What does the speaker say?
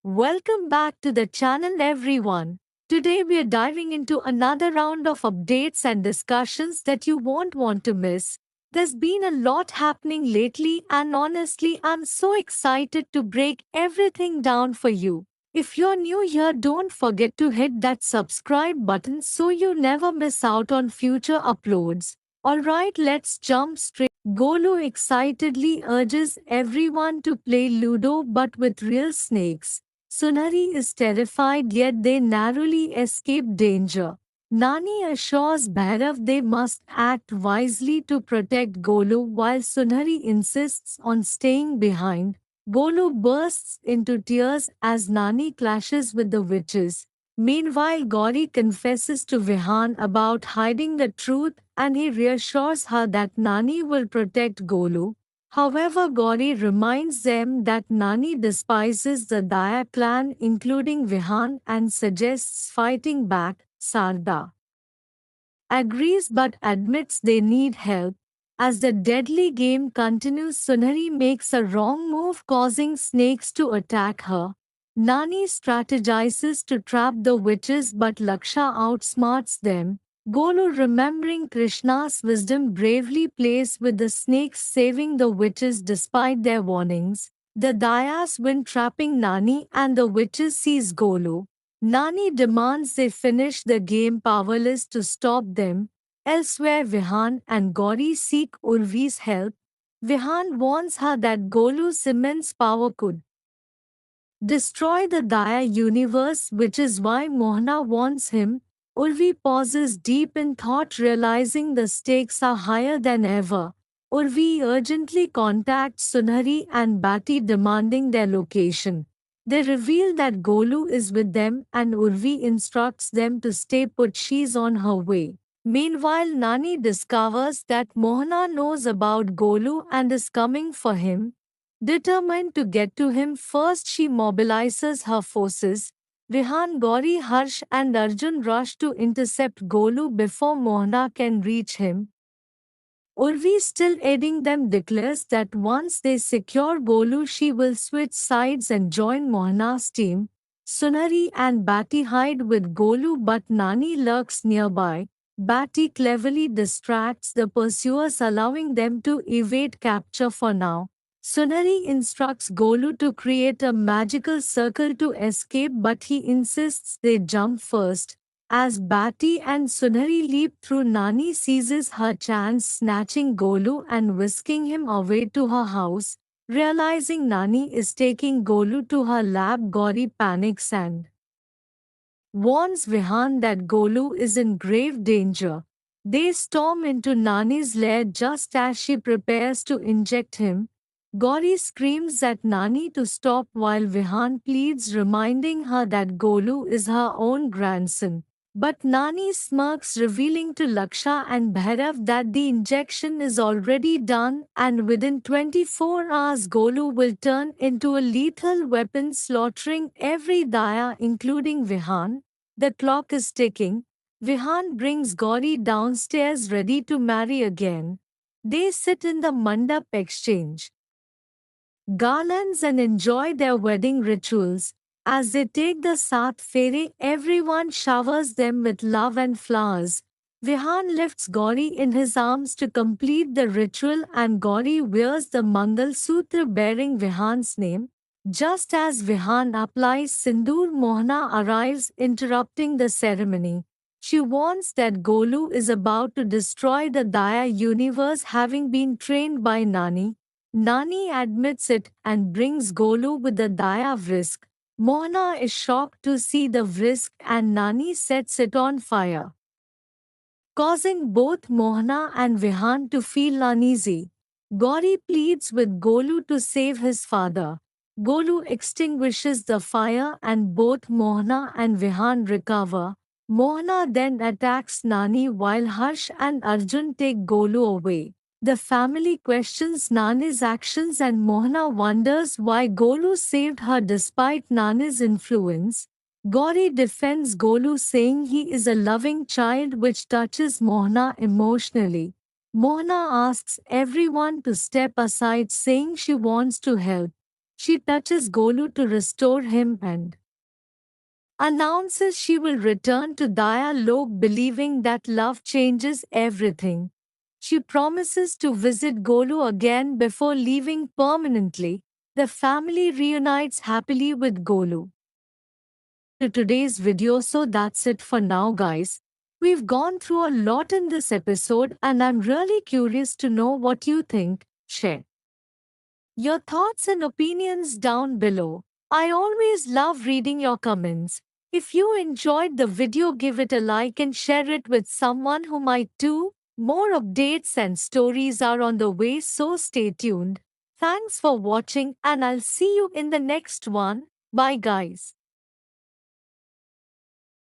Welcome back to the channel everyone. Today we are diving into another round of updates and discussions that you won't want to miss. There's been a lot happening lately and honestly I'm so excited to break everything down for you. If you're new here, don't forget to hit that subscribe button so you never miss out on future uploads. Alright, let's jump straight. Golu excitedly urges everyone to play Ludo but with real snakes. Sunari is terrified yet they narrowly escape danger. Nani assures Bhairav they must act wisely to protect Golu while Sunari insists on staying behind. Golu bursts into tears as Nani clashes with the witches. Meanwhile, Gauri confesses to Vihan about hiding the truth and he reassures her that Nani will protect Golu. However, Gauri reminds them that Nani despises the Daya clan including Vihan and suggests fighting back. Sarda agrees but admits they need help. As the deadly game continues, Sunari makes a wrong move causing snakes to attack her. Nani strategizes to trap the witches but Laksha outsmarts them. Golu, remembering Krishna's wisdom, bravely plays with the snakes, saving the witches despite their warnings. The Dayas win, trapping Nani, and the witches seize Golu. Nani demands they finish the game, powerless to stop them. Elsewhere, Vihan and Gauri seek Urvi's help. Vihan warns her that Golu's immense power could destroy the Daya universe, which is why Mohana wants him. Urvi pauses deep in thought, realizing the stakes are higher than ever. Urvi urgently contacts Sunari and Bati, demanding their location. They reveal that Golu is with them and Urvi instructs them to stay put, she's on her way. Meanwhile, Nani discovers that Mohana knows about Golu and is coming for him. Determined to get to him first, she mobilizes her forces. Vihan, Gauri, Harsh and Arjun rush to intercept Golu before Mohana can reach him. Urvi, still aiding them, declares that once they secure Golu, she will switch sides and join Mohana's team. Sunari and Bati hide with Golu but Nani lurks nearby. Bati cleverly distracts the pursuers, allowing them to evade capture for now. Sunari instructs Golu to create a magical circle to escape but he insists they jump first. As Bati and Sunari leap through, Nani seizes her chance, snatching Golu and whisking him away to her house. Realizing Nani is taking Golu to her lab, Gauri panics and warns Vihan that Golu is in grave danger. They storm into Nani's lair just as she prepares to inject him. Gauri screams at Nani to stop while Vihan pleads, reminding her that Golu is her own grandson. But Nani smirks, revealing to Laksha and Bhairav that the injection is already done and within 24 hours Golu will turn into a lethal weapon, slaughtering every Daya including Vihan. The clock is ticking. Vihan brings Gauri downstairs ready to marry again. They sit in the mandap, exchange garlands and enjoy their wedding rituals. As they take the Saath Fere, everyone showers them with love and flowers. Vihan lifts Gauri in his arms to complete the ritual and Gauri wears the Mangal Sutra bearing Vihan's name. Just as Vihan applies Sindoor, Mohana arrives, interrupting the ceremony. She warns that Golu is about to destroy the Daya universe, having been trained by Nani. Nani admits it and brings Golu with the Daya Vrisk. Mohana is shocked to see the Vrisk and Nani sets it on fire, causing both Mohana and Vihan to feel uneasy. Gauri pleads with Golu to save his father. Golu extinguishes the fire and both Mohana and Vihan recover. Mohana then attacks Nani while Harsh and Arjun take Golu away. The family questions Nani's actions and Mohana wonders why Golu saved her despite Nani's influence. Gauri defends Golu, saying he is a loving child, which touches Mohana emotionally. Mohana asks everyone to step aside, saying she wants to help. She touches Golu to restore him and announces she will return to Dialogue, believing that love changes everything. She promises to visit Golu again before leaving permanently. The family reunites happily with Golu. To today's video, so that's it for now, guys. We've gone through a lot in this episode, and I'm really curious to know what you think. Share your thoughts and opinions down below. I always love reading your comments. If you enjoyed the video, give it a like and share it with someone who might too. More updates and stories are on the way, so stay tuned. Thanks for watching, and I'll see you in the next one. Bye, guys.